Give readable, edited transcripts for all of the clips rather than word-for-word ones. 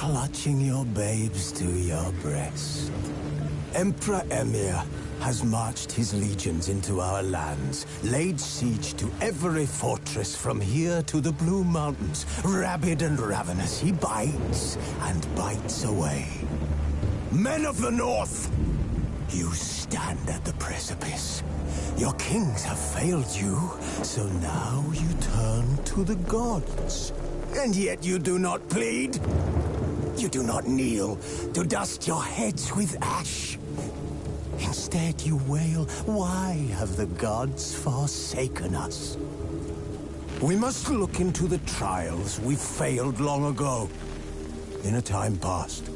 clutching your babes to your breast. Emperor Emir has marched his legions into our lands, laid siege to every fortress from here to the Blue Mountains. Rabid and ravenous, he bites and bites away. Men of the North, you stand at the precipice. Your kings have failed you, so now you turn to the gods. And yet you do not plead. You do not kneel to dust your heads with ash. Instead you wail, why have the gods forsaken us? We must look into the trials we failed long ago. In a time past,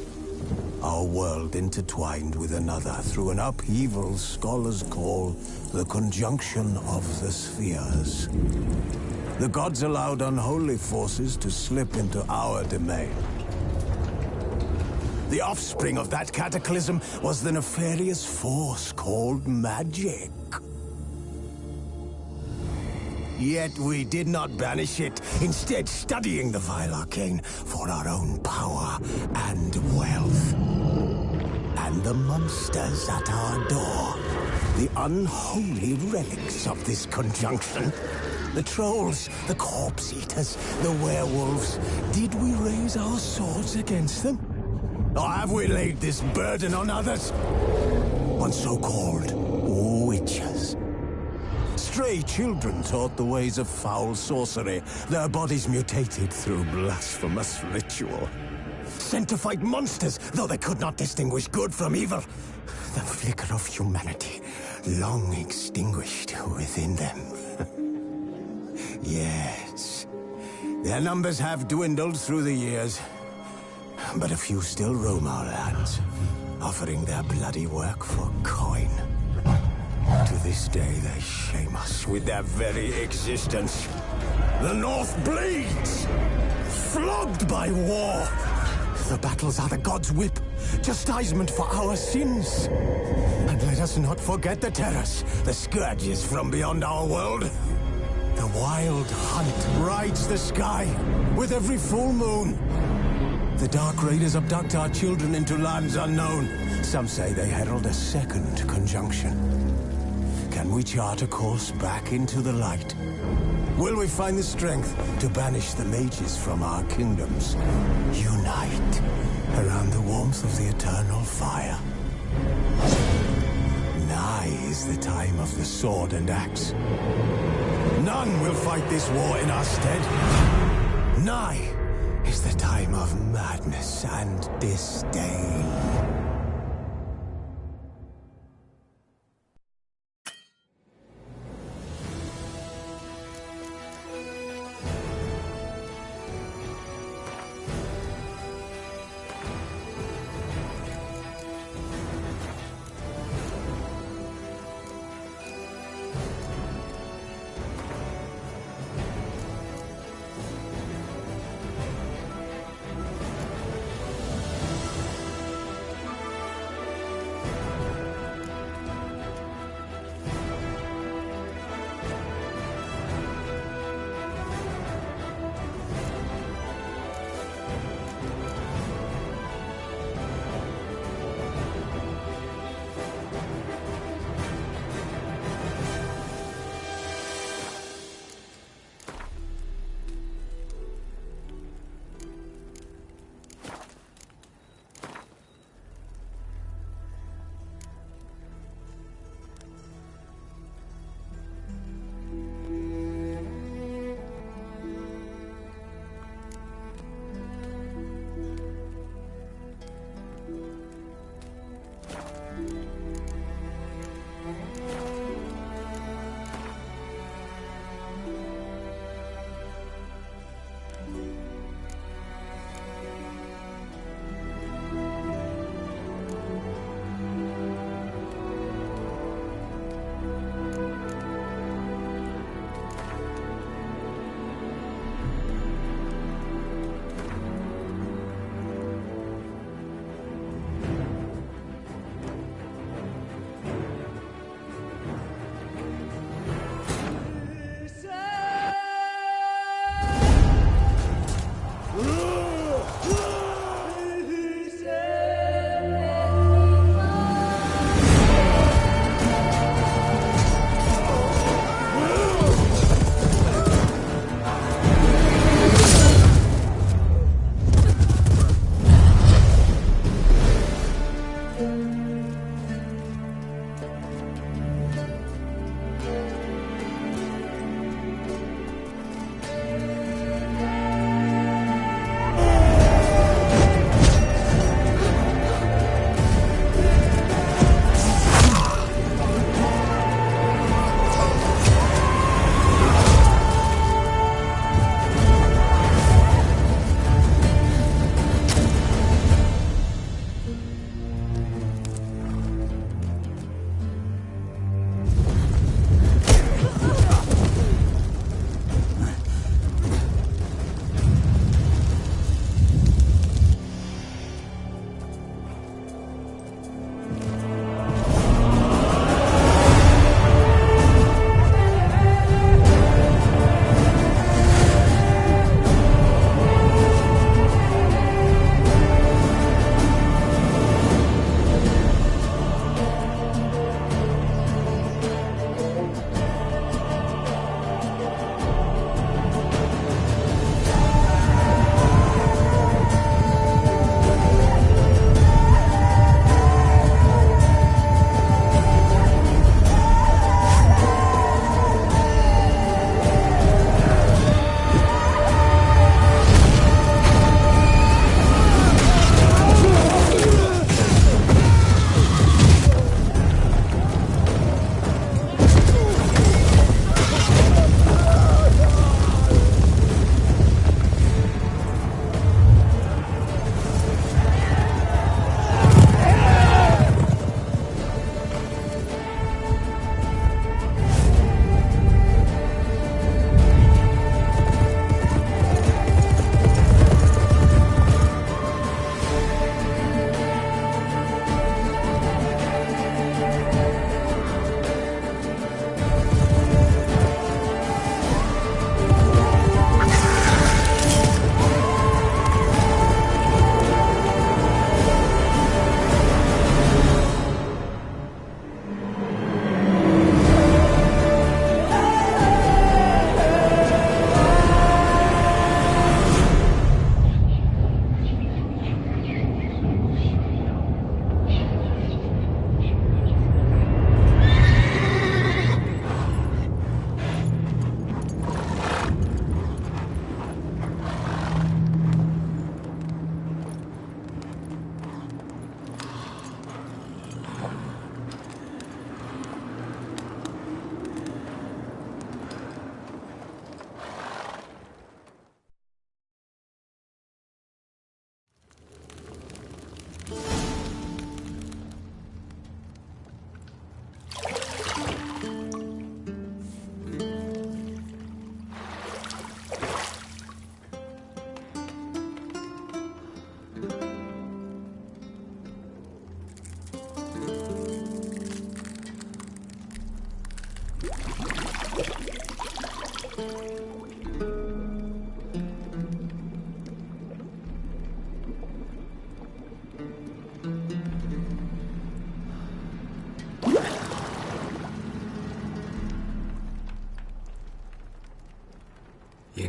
our world intertwined with another through an upheaval scholars call the conjunction of the spheres. The gods allowed unholy forces to slip into our domain. The offspring of that cataclysm was the nefarious force called magic. Yet we did not banish it, instead studying the vile arcane for our own power and wealth. And the monsters at our door, the unholy relics of this conjunction. The trolls, the corpse eaters, the werewolves. Did we raise our swords against them? Or have we laid this burden on others? On so-called witches. Stray children taught the ways of foul sorcery, their bodies mutated through blasphemous ritual. Sent to fight monsters, though they could not distinguish good from evil. The flicker of humanity, long extinguished within them. Yes, their numbers have dwindled through the years. But a few still roam our lands, offering their bloody work for coin. To this day, they shame us with their very existence. The North bleeds, flogged by war. The battles are the gods' whip, chastisement for our sins. And let us not forget the terrors, the scourges from beyond our world. The wild hunt rides the sky with every full moon. The Dark Raiders abduct our children into lands unknown. Some say they herald a second conjunction. Can we chart a course back into the light? Will we find the strength to banish the mages from our kingdoms? Unite around the warmth of the eternal fire. Nigh is the time of the sword and axe. None will fight this war in our stead. Nigh is the time of madness and disdain.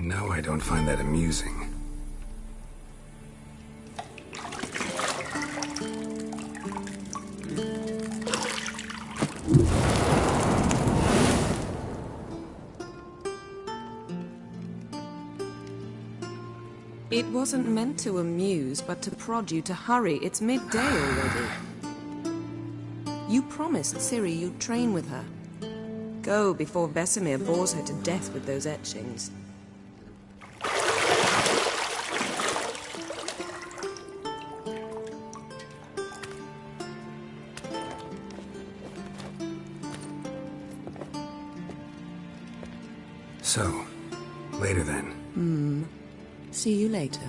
know I don't find that amusing. It wasn't meant to amuse, but to prod you to hurry. It's midday already. You promised Ciri you'd train with her. Go before Vesemir bores her to death with those etchings. So, later then. See you later.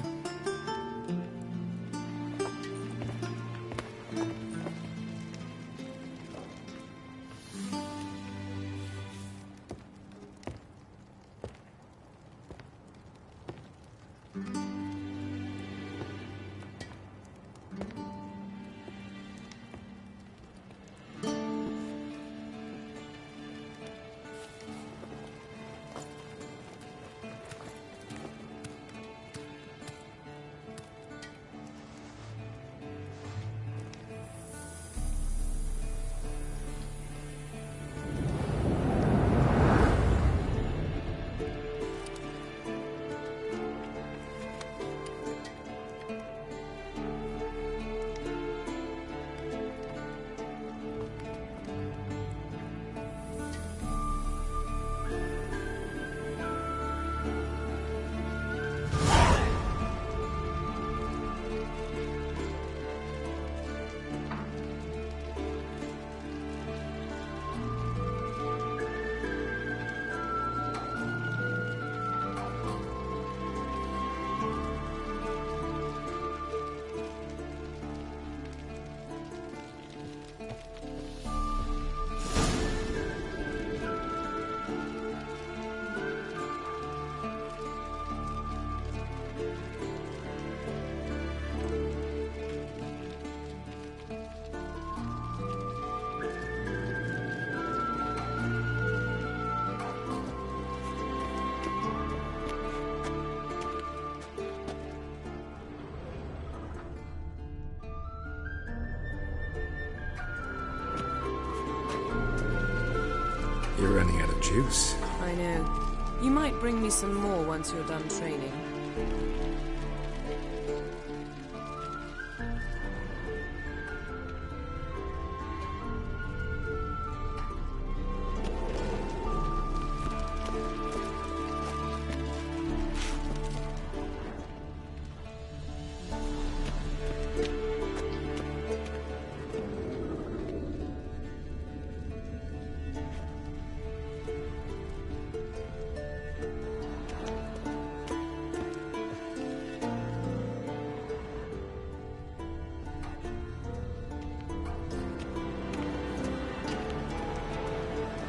You're running out of juice. I know. You might bring me some more once you're done training.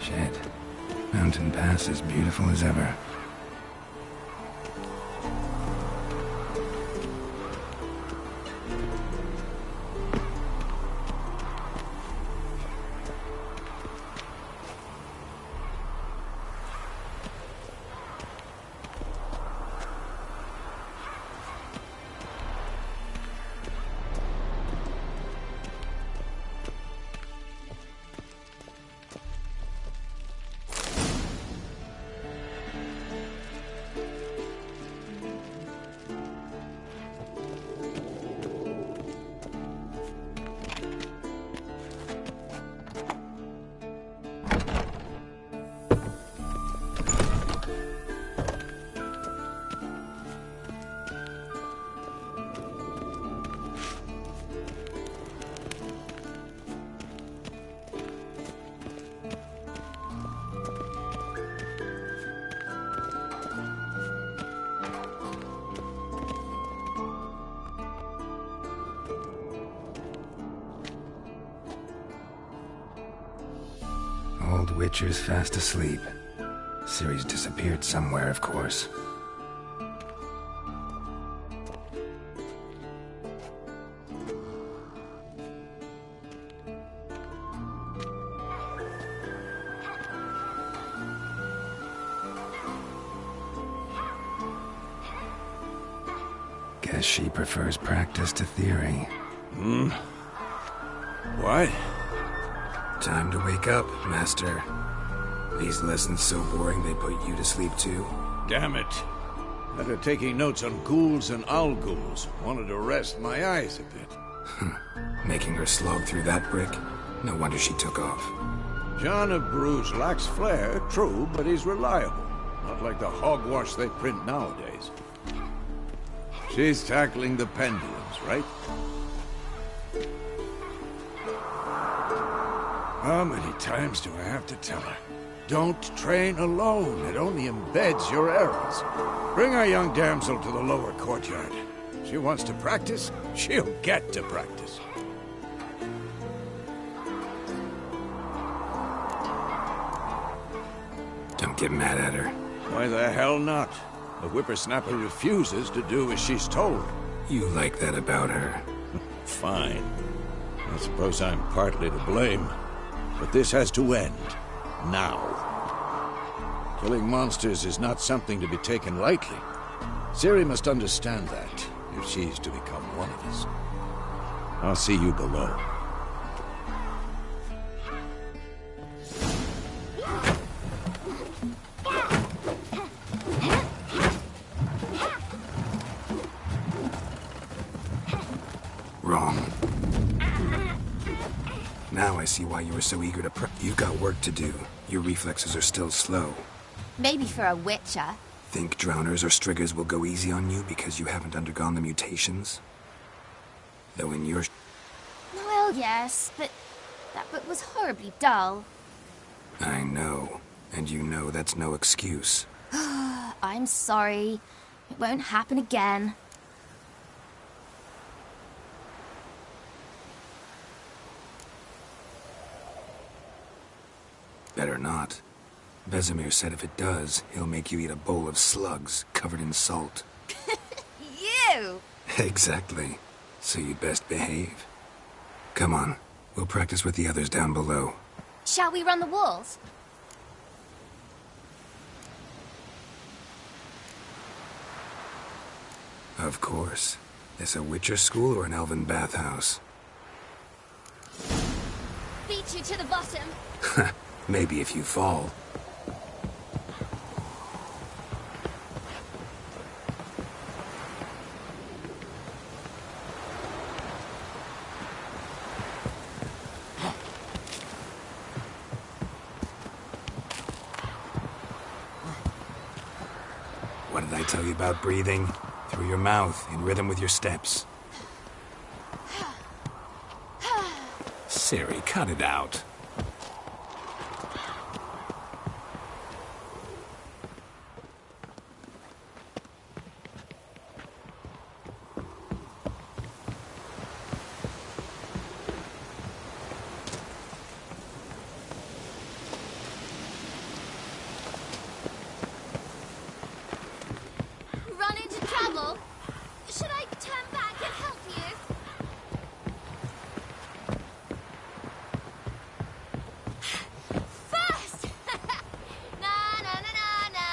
Shit. Mountain Pass as beautiful as ever. Old Witcher's fast asleep. Ciri's disappeared somewhere, of course. Guess she prefers practice to theory. What? Time to wake up, Master. These lessons so boring they put you to sleep too? Damn it. After taking notes on ghouls and owl-ghouls, wanted to rest my eyes a bit. Making her slog through that brick? No wonder she took off. John of Bruges lacks flair, true, but he's reliable. Not like the hogwash they print nowadays. She's tackling the pendulums, right? How many times do I have to tell her? Don't train alone. It only embeds your errors. Bring our young damsel to the lower courtyard. She wants to practice, she'll get to practice. Don't get mad at her. Why the hell not? The whippersnapper refuses to do as she's told. You like that about her. Fine. I suppose I'm partly to blame. But this has to end. Now. Killing monsters is not something to be taken lightly. Ciri must understand that, if she's to become one of us. I'll see you below. Wrong. Now I see why you were so eager to You've got work to do. Your reflexes are still slow. Maybe for a witcher. Think drowners or striggers will go easy on you because you haven't undergone the mutations? Though in your... Well, yes, but that book was horribly dull. I know. And you know that's no excuse. I'm sorry. It won't happen again. Better not. Vesemir said if it does, he'll make you eat a bowl of slugs covered in salt. You! Exactly. So you'd best behave. Come on. We'll practice with the others down below. Shall we run the walls? Of course. This a Witcher school or an elven bathhouse? Beat you to the bottom. Maybe if you fall. What did I tell you about breathing? Through your mouth, in rhythm with your steps. Ciri, cut it out. Run into trouble? Should I turn back and help you? First! Na na na na na.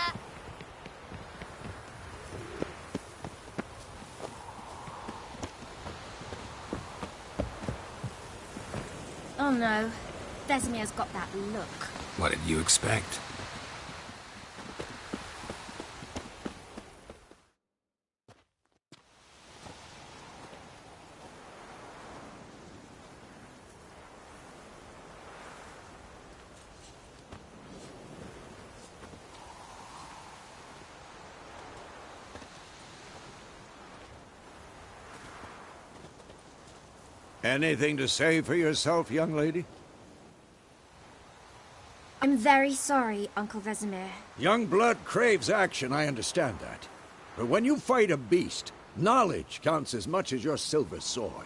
Oh no. Vesemir's got that look. What did you expect? Anything to say for yourself, young lady? I'm very sorry, Uncle Vesemir. Young blood craves action, I understand that. But when you fight a beast, knowledge counts as much as your silver sword.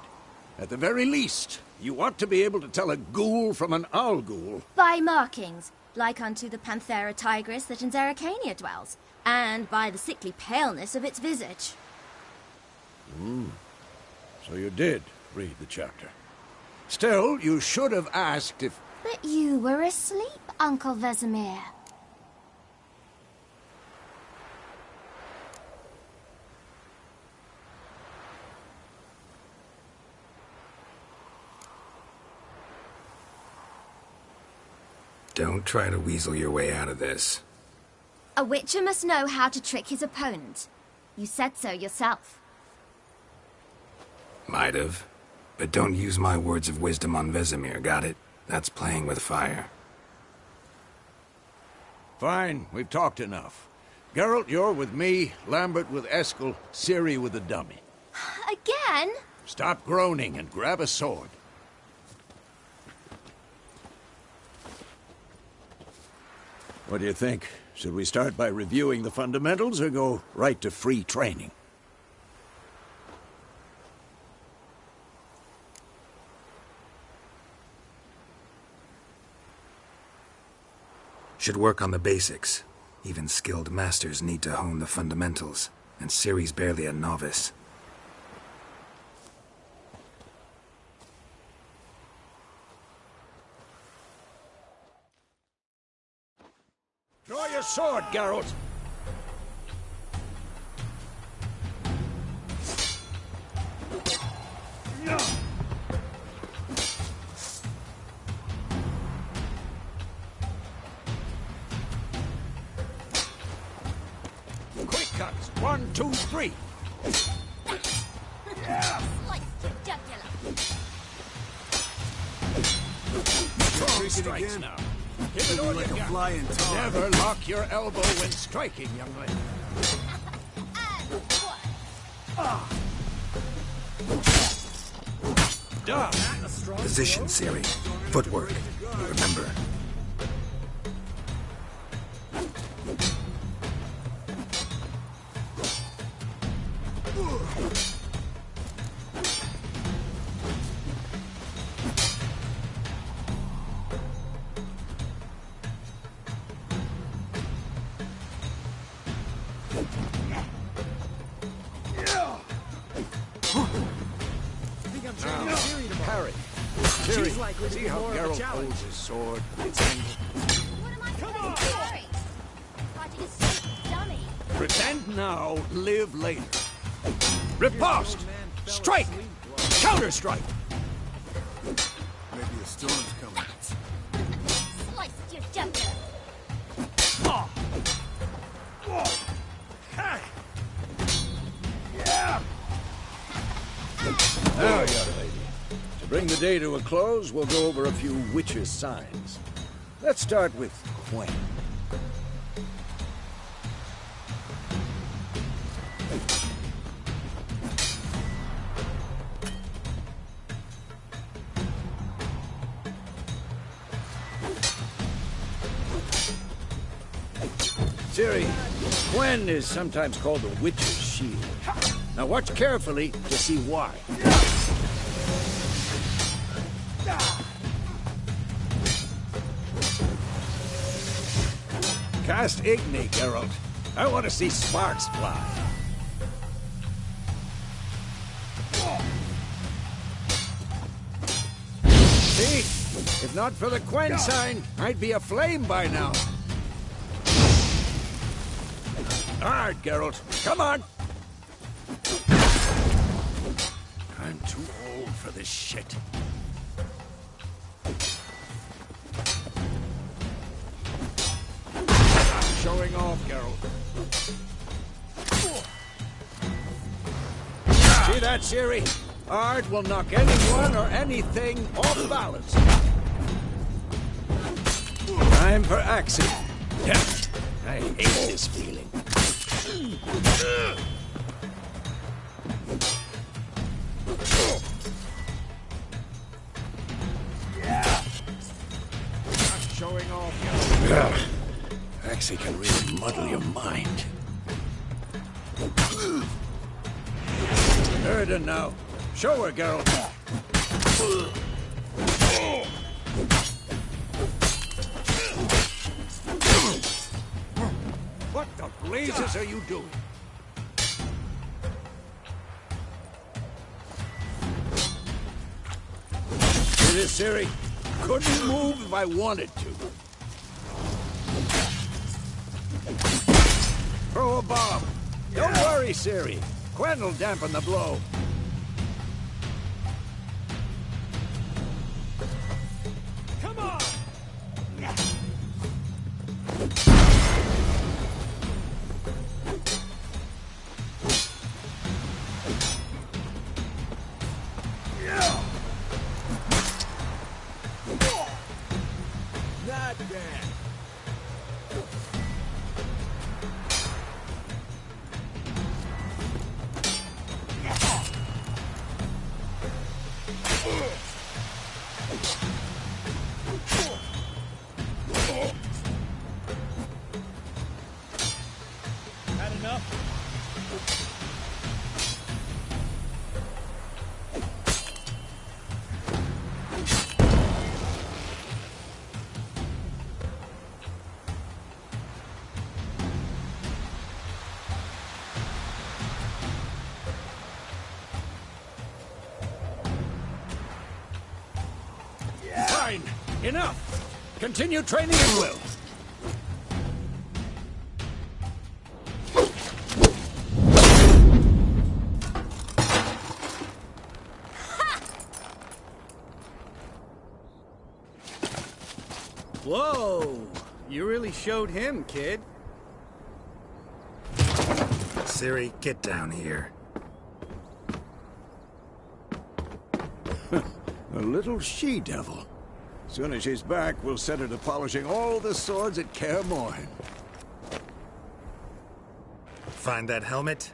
At the very least, you ought to be able to tell a ghoul from an owl ghoul. By markings, like unto the Panthera tigris that in Zerrikania dwells, and by the sickly paleness of its visage. So you did read the chapter. Still, you should have asked if... But you were asleep, Uncle Vesemir. Don't try to weasel your way out of this. A Witcher must know how to trick his opponent. You said so yourself. Might have. But don't use my words of wisdom on Vesemir, got it? That's playing with fire. Fine, we've talked enough. Geralt, you're with me, Lambert with Eskel, Ciri with the dummy. Again? Stop groaning and grab a sword. What do you think? Should we start by reviewing the fundamentals or go right to free training? Should work on the basics. Even skilled masters need to hone the fundamentals, and Ciri's barely a novice. Draw your sword, Geralt! Quick cuts! 1, 2, 3! Slice your jugular. Strong strikes now. Give it all you got. Never lock your elbow when striking, young lady. Done. Position, Ciri. Footwork. Remember. Parry. Ciri, see how Geralt holds his sword? It's angled. What am I supposed to do? Fighting a stupid dummy. Pretend now, live later. Riposte! Strike! Counter-strike! Maybe a storm's coming. Slice your jugular. Now, young lady. To bring the day to a close, we'll go over a few witches' signs. Let's start with Quen. Ciri, Quen is sometimes called the Witch's Shield. Now watch carefully to see why. Cast Igni, Geralt. I want to see sparks fly. See? If not for the Quen sign, I'd be aflame by now. Hard, Geralt. Come on! I'm too old for this shit. Showing off, Geralt. See that, Ciri? Art will knock anyone or anything off balance. Time for action. Yeah, I hate this feeling. Showing off, Geralt. Axie can really muddle your mind. Erden now. Show her, Geralt. What the blazes are you doing? See this, Ciri? Couldn't move if I wanted to. Throw a bomb. Don't worry, Ciri. Quen will dampen the blow. Come on! there. Had enough? Fine. Enough. Continue training at will. Whoa! You really showed him, kid. Ciri, get down here. A little she-devil. Soon as she's back, we'll set her to polishing all the swords at Kaer Morhen. Find that helmet?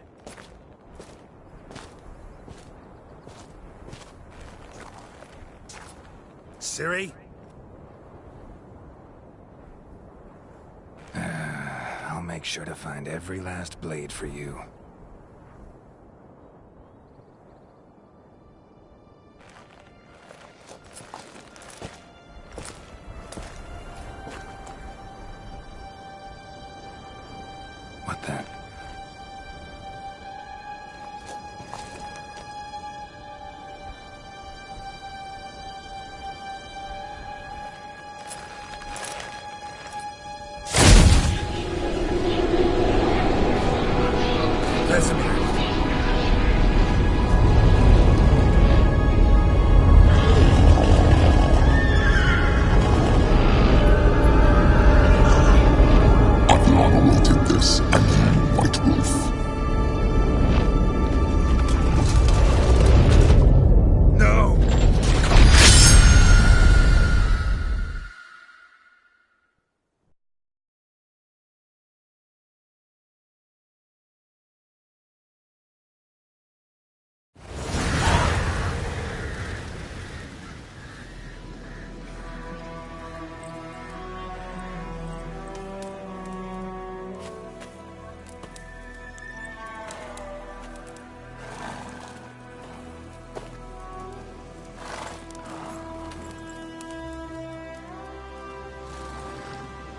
Ciri? I'll make sure to find every last blade for you. What then?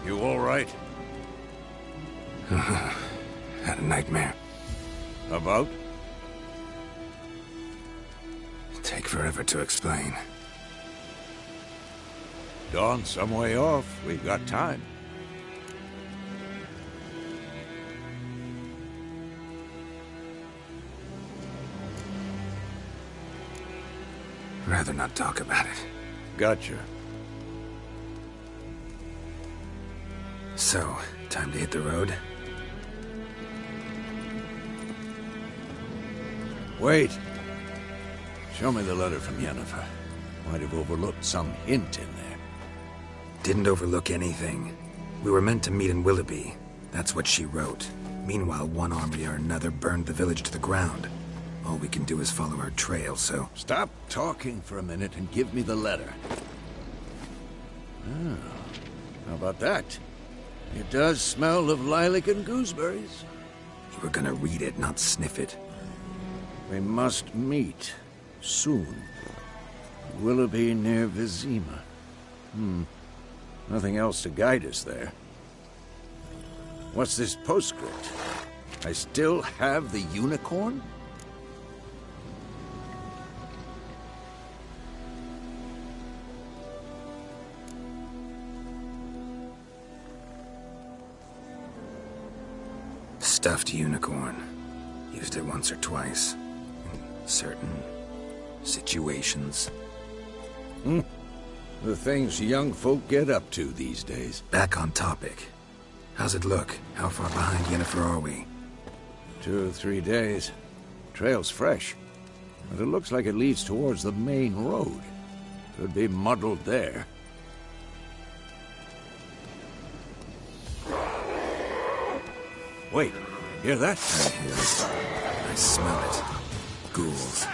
You all right? Had a nightmare. About? Take forever to explain. Dawn's some way off. We've got time. Rather not talk about it. Gotcha. So, time to hit the road? Wait. Show me the letter from Yennefer. Might have overlooked some hint in there. Didn't overlook anything. We were meant to meet in Willoughby. That's what she wrote. Meanwhile, one army or another burned the village to the ground. All we can do is follow her trail, so... Stop talking for a minute and give me the letter. Oh, how about that? It does smell of lilac and gooseberries. You were gonna read it, not sniff it. We must meet. Soon. Willoughby near Vizima. Nothing else to guide us there. What's this postscript? I still have the unicorn? Stuffed unicorn. Used it once or twice. In certain situations. The things young folk get up to these days. Back on topic. How's it look? How far behind Yennefer are we? 2 or 3 days. Trail's fresh. But it looks like it leads towards the main road. Could be muddled there. Wait, hear that? I hear it. I smell it. Ghouls.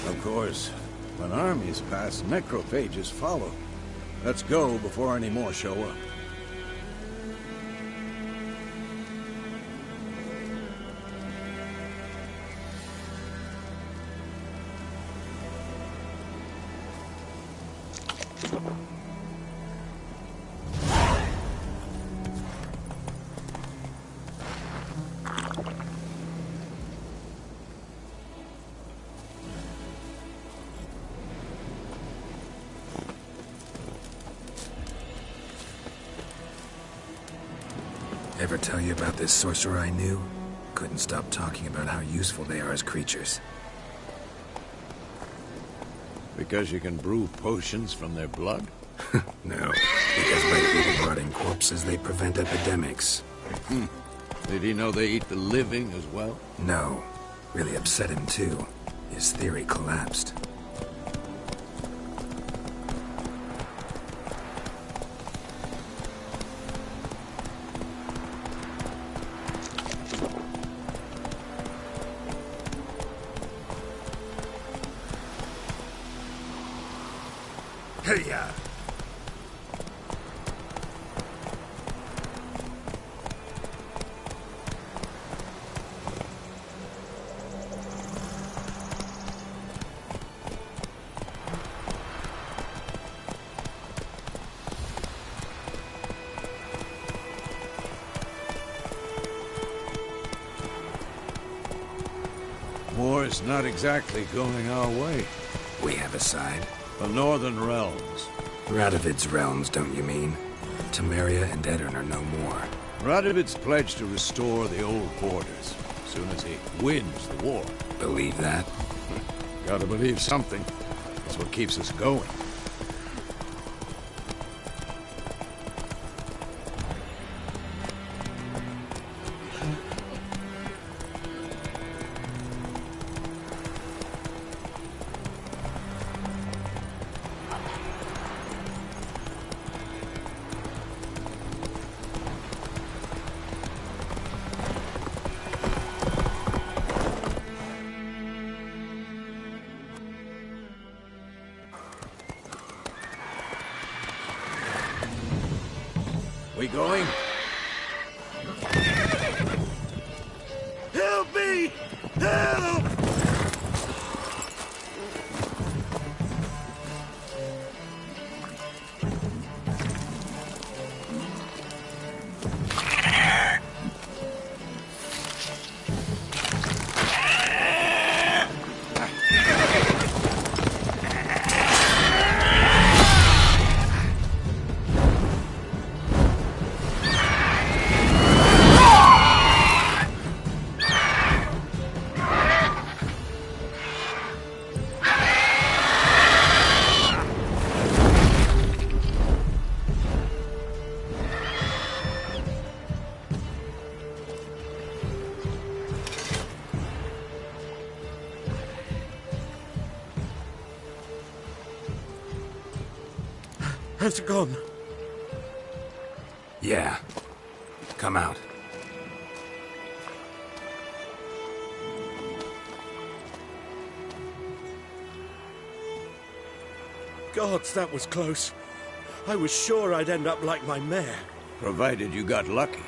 Of course, when armies pass, necrophages follow. Let's go before any more show up. Ever tell you about this sorcerer I knew? Couldn't stop talking about how useful they are as creatures. Because you can brew potions from their blood? No, because by eating rotting corpses, they prevent epidemics. Did he know they eat the living as well? No. Really upset him, too. His theory collapsed. Hey-ya! War's not exactly going our way. We have a side. The Northern Realms. Radovid's realms, don't you mean? Temeria and Edirn are no more. Radovid's pledged to restore the old borders as soon as he wins the war. Believe that? Gotta believe something. That's what keeps us going. We going? Has it gone? Yeah. Come out. Gods, that was close. I was sure I'd end up like my mare. Provided you got lucky.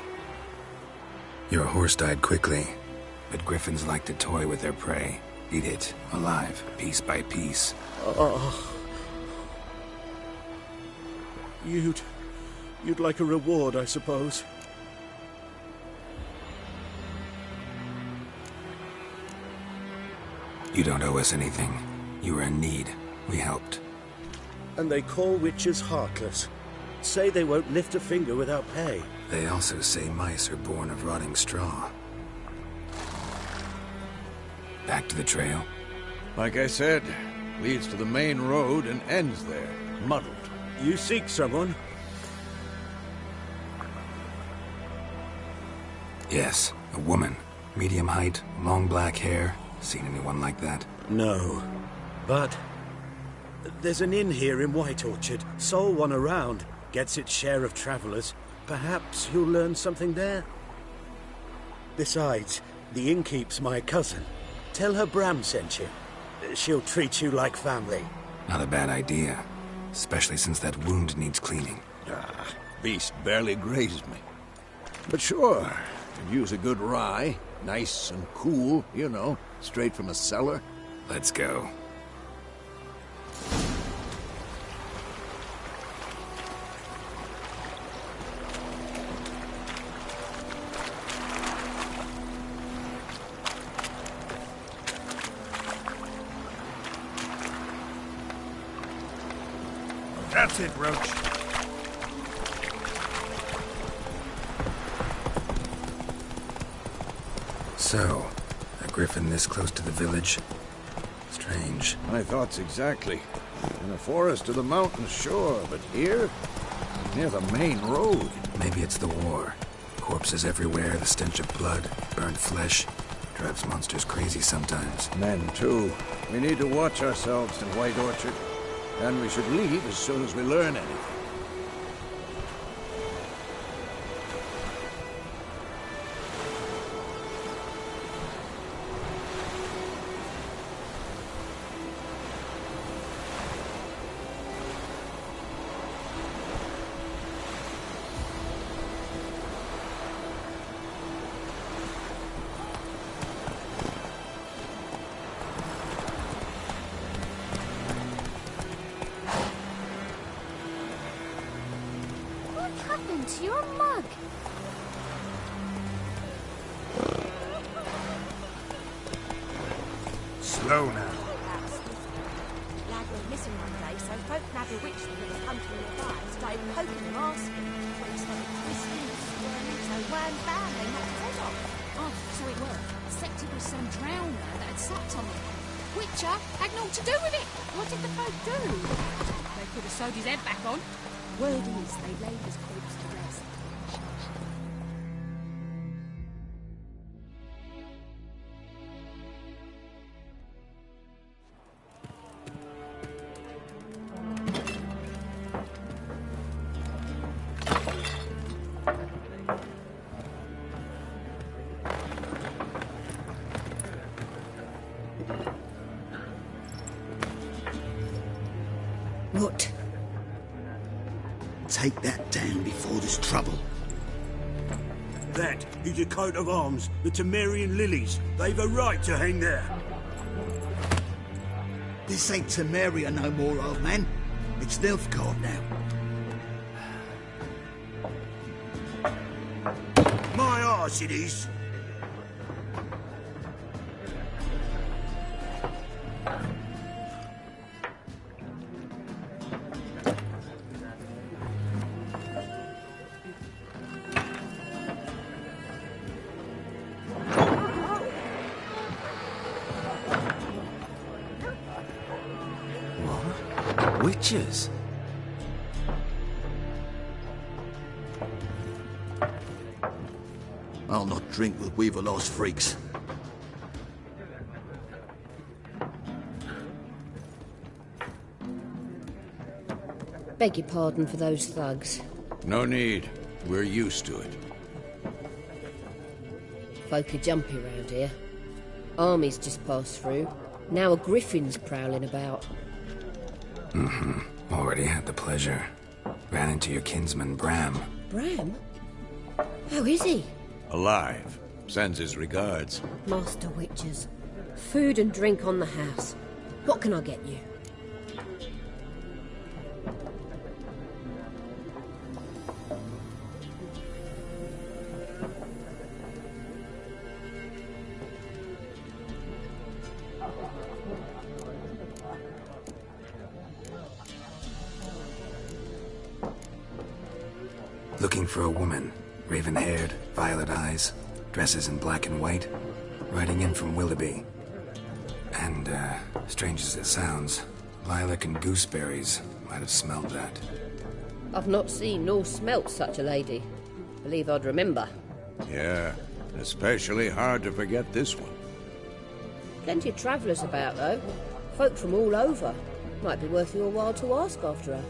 Your horse died quickly, but griffins like to toy with their prey. Eat it, alive, piece by piece. You'd like a reward, I suppose. You don't owe us anything. You were in need. We helped. And they call witches heartless. Say they won't lift a finger without pay. They also say mice are born of rotting straw. Back to the trail? Like I said, leads to the main road and ends there, muddled. You seek someone? Yes, a woman. Medium height, long black hair. Seen anyone like that? No. But there's an inn here in White Orchard. Sole one around. Gets its share of travelers. Perhaps you'll learn something there? Besides, the innkeep's my cousin. Tell her Bram sent you. She'll treat you like family. Not a bad idea. Especially since that wound needs cleaning. Beast barely grazed me. But sure, could use a good rye. Nice and cool, you know, straight from a cellar. Let's go. That's it, Roach. So, a griffin this close to the village? Strange. My thoughts exactly. In a forest or the mountains, sure, but here? Near the main road. Maybe it's the war. Corpses everywhere, the stench of blood, burnt flesh. Drives monsters crazy sometimes. Men, too. We need to watch ourselves in White Orchard. And we should leave as soon as we learn anything. To your mug. Slow now. Lad went missing one day, so folk nabbed a witch that was hunting nearby and started poking him, asking. But he started twisting and squirming, so wham bam, they knocked his head off. Oh, so it was. Except it was some drowner that had sat on him. Witcher had naught to do with it. What did the folk do? They could have sewed his head back on. Word is, they laid his corpse to rest. What? Take that down before there's trouble. That is a coat of arms, the Temerian lilies. They've a right to hang there. This ain't Temeria no more, old man. It's Nilfgaard now. My arse it is. Witches? I'll not drink with Weaver-lost freaks. Beg your pardon for those thugs. No need. We're used to it. Folk are jumpy round here. Armies just passed through. Now a griffin's prowling about. Already had the pleasure. Ran into your kinsman, Bram. Bram? How is he? Alive. Sends his regards. Master Witches. Food and drink on the house. What can I get you? Looking for a woman. Raven-haired, violet eyes, dresses in black and white. Riding in from Willoughby. And, strange as it sounds, lilac and gooseberries might have smelled that. I've not seen nor smelt such a lady. Believe I'd remember. Yeah, especially hard to forget this one. Plenty of travellers about, though. Folk from all over. Might be worth your while to ask after her.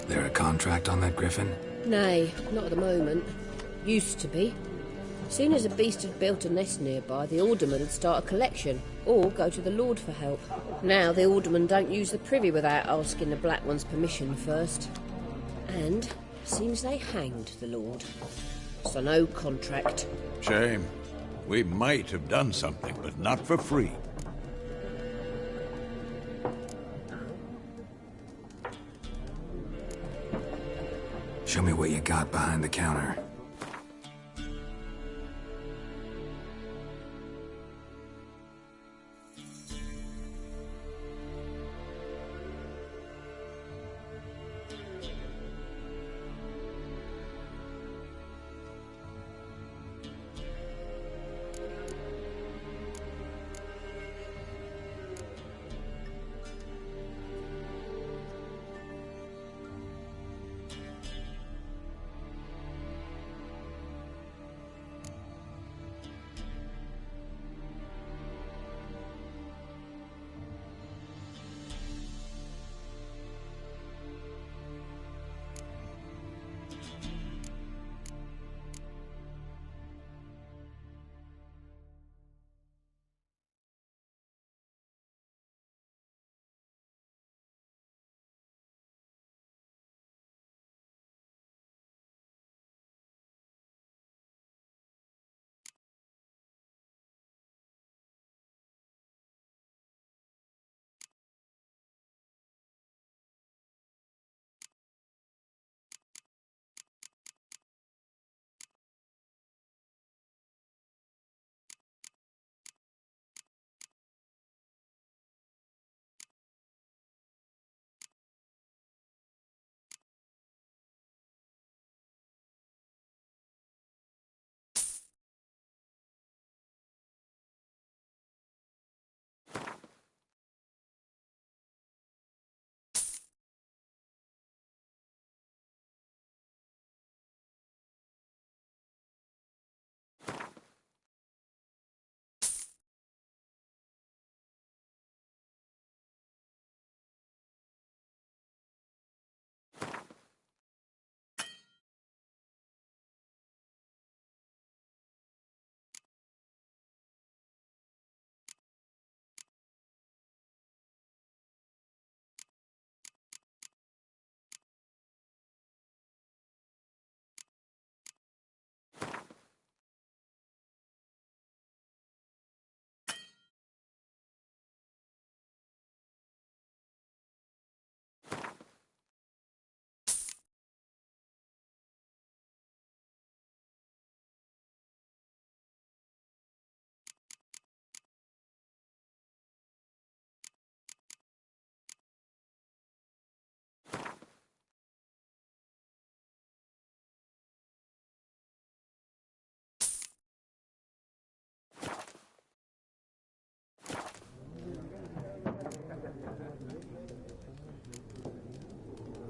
There a contract on that griffin? Nay, not at the moment. Used to be. Soon as a beast had built a nest nearby, the alderman would start a collection, or go to the Lord for help. Now the alderman don't use the privy without asking the Black One's permission first. And seems they hanged the Lord. So no contract. Shame. We might have done something, but not for free. Show me what you got behind the counter.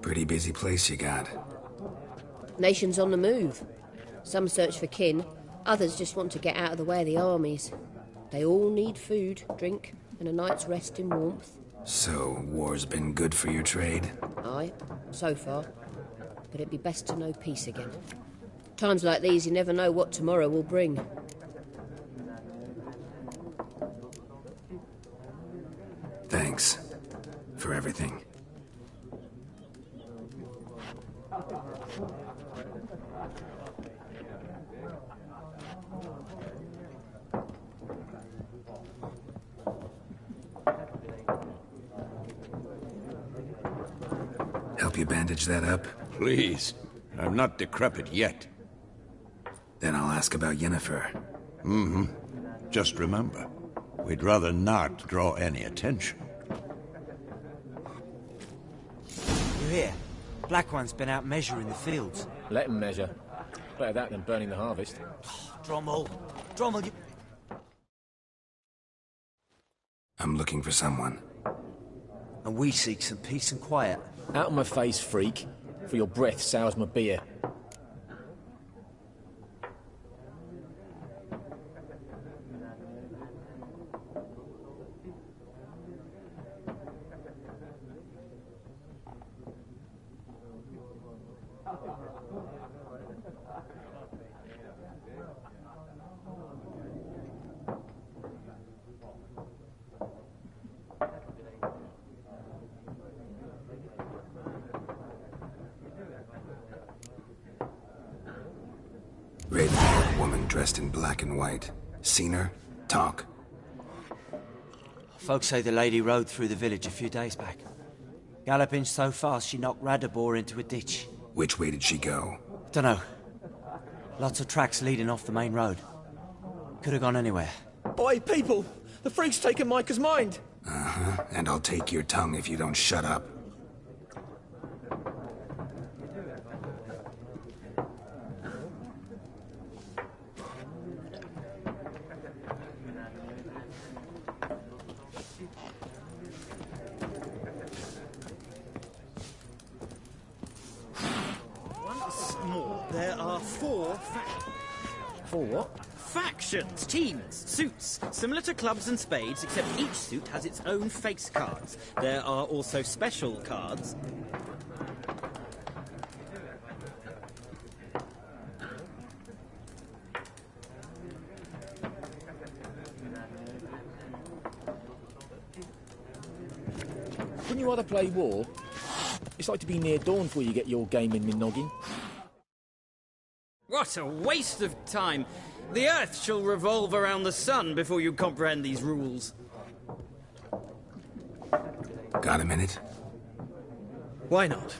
Pretty busy place you got. Nations on the move. Some search for kin, others just want to get out of the way of the armies. They all need food, drink, and a night's rest in warmth. So, war's been good for your trade? Aye, so far. But it'd be best to know peace again. Times like these, you never know what tomorrow will bring. Thanks for everything. Help you bandage that up? Please. I'm not decrepit yet. Then I'll ask about Yennefer. Mm-hmm. Just remember, we'd rather not draw any attention. You hear? Black One's been out measuring the fields. Let him measure. Better that than burning the harvest. Drommel! Drommel, you... I'm looking for someone. And we seek some peace and quiet. Out of my face, freak. For your breath sours my beer. Raven-haired woman dressed in black and white. Seen her? Talk. Folks say the lady rode through the village a few days back. Galloping so fast she knocked Radabor into a ditch. Which way did she go? Dunno. Lots of tracks leading off the main road. Could have gone anywhere. Oi, people! The freak's taken Micah's mind! Uh-huh. And I'll take your tongue if you don't shut up. There are four For what? factions, teams, suits, similar to clubs and spades, except each suit has its own face cards. There are also special cards. Wouldn't you rather play war? It's like to be near dawn before you get your game in me noggin. What a waste of time! The Earth shall revolve around the sun before you comprehend these rules. Got a minute? Why not?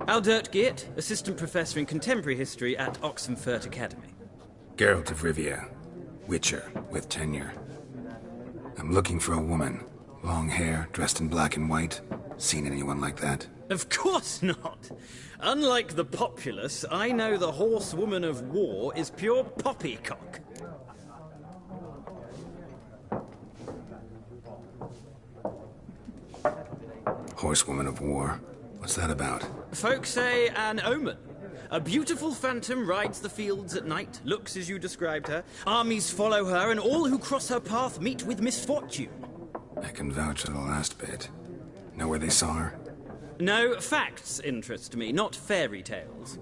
Aldert Geert, Assistant Professor in Contemporary History at Oxenfurt Academy. Geralt of Rivia. Witcher, with tenure. I'm looking for a woman. Long hair, dressed in black and white. Seen anyone like that? Of course not! Unlike the populace, I know the horsewoman of war is pure poppycock. Horsewoman of war? What's that about? Folk say an omen. A beautiful phantom rides the fields at night, looks as you described her. Armies follow her, and all who cross her path meet with misfortune. I can vouch for the last bit. Know where they saw her? No, facts interest me, not fairy tales.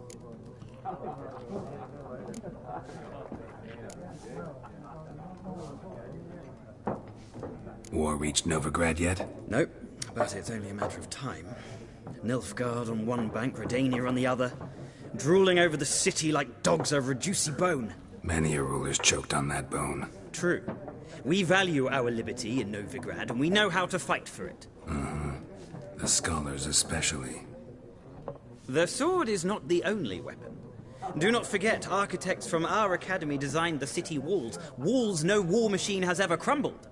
War reached Novigrad yet? Nope, but it's only a matter of time. Nilfgaard on one bank, Redania on the other, drooling over the city like dogs over a juicy bone. Many a ruler's choked on that bone. True. We value our liberty in Novigrad, and we know how to fight for it. The scholars especially. The sword is not the only weapon. Do not forget, architects from our academy designed the city walls. Walls no war machine has ever crumbled.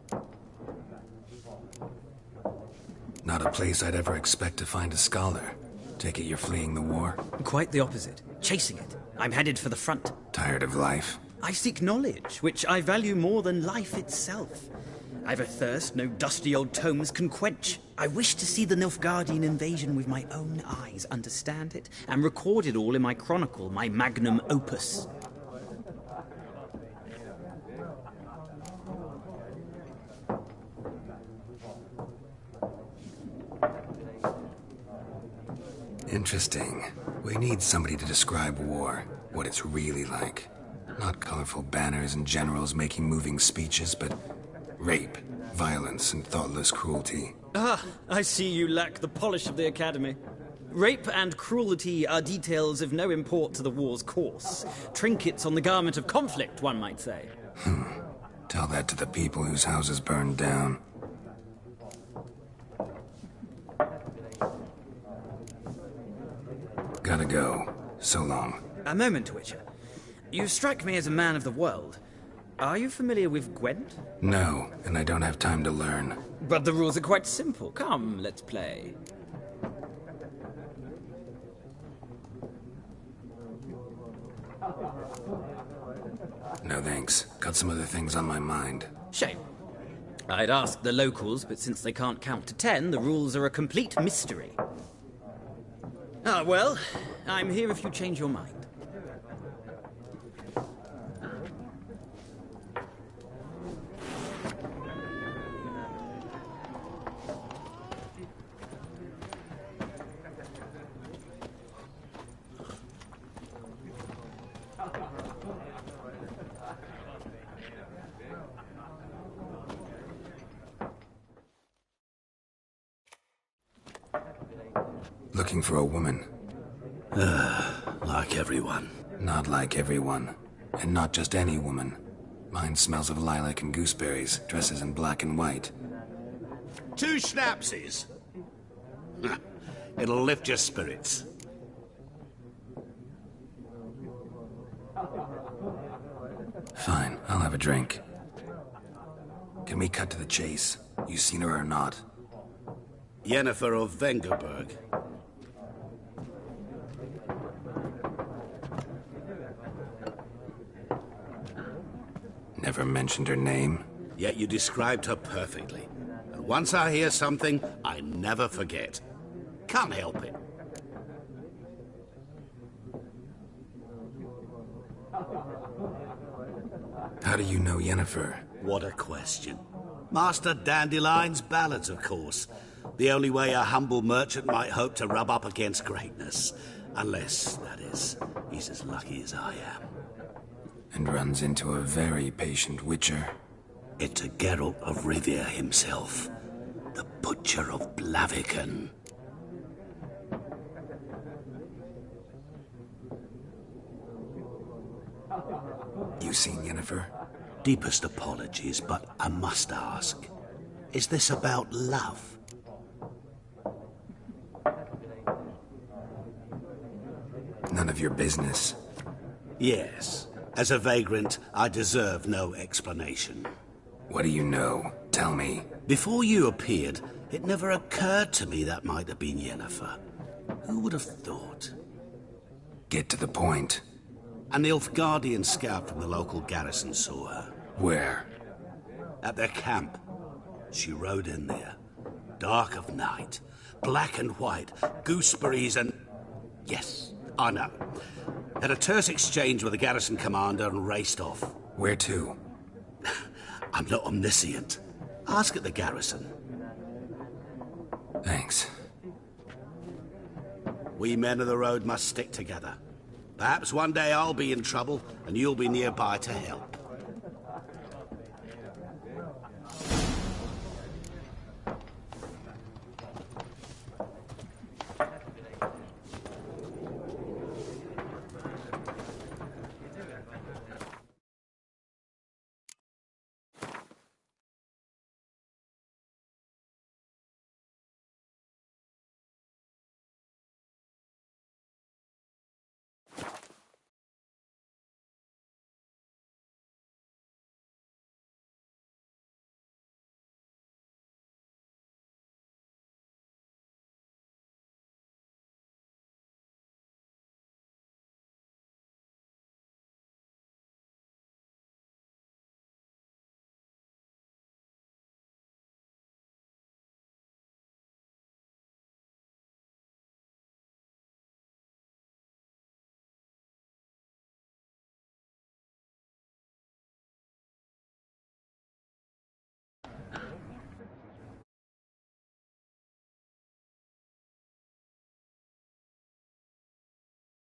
Not a place I'd ever expect to find a scholar. Take it you're fleeing the war? Quite the opposite. Chasing it. I'm headed for the front. Tired of life? I seek knowledge, which I value more than life itself. I've a thirst no dusty old tomes can quench. I wish to see the Nilfgaardian invasion with my own eyes, understand it, and record it all in my chronicle, my magnum opus. Interesting. We need somebody to describe war, what it's really like. Not colorful banners and generals making moving speeches, but rape, violence, and thoughtless cruelty. Ah, I see you lack the polish of the Academy. Rape and cruelty are details of no import to the war's course. Trinkets on the garment of conflict, one might say. Tell that to the people whose houses burned down. Gotta go. So long. A moment, Witcher. You strike me as a man of the world. Are you familiar with Gwent? No, and I don't have time to learn. But the rules are quite simple. Come, let's play. No thanks. Got some other things on my mind. Shame. I'd ask the locals, but since they can't count to 10, the rules are a complete mystery. Ah, well, I'm here if you change your mind. Looking for a woman. Like everyone. Not like everyone. And not just any woman. Mine smells of lilac and gooseberries, dresses in black and white. 2 schnapsies. It'll lift your spirits. Fine, I'll have a drink. Can we cut to the chase? You seen her or not? Yennefer of Vengerberg. Never mentioned her name. Yet you described her perfectly. And once I hear something, I never forget. Can't help it. How do you know Yennefer? What a question. Master Dandelion's ballads, of course. The only way a humble merchant might hope to rub up against greatness. Unless, that is, he's as lucky as I am. And runs into a very patient witcher. It's a Geralt of Rivia himself. The Butcher of Blaviken. You seen Yennefer? Deepest apologies, but I must ask. Is this about love? None of your business. Yes. As a vagrant, I deserve no explanation. What do you know? Tell me. Before you appeared, it never occurred to me that might have been Yennefer. Who would have thought? Get to the point. An Nilfgaardian scout from the local garrison saw her. Where? At their camp. She rode in there. Dark of night. Black and white. Gooseberries and... Yes, I know. Had a terse exchange with the garrison commander and raced off. Where to? I'm not omniscient. Ask at the garrison. Thanks. We men of the road must stick together. Perhaps one day I'll be in trouble and you'll be nearby to help.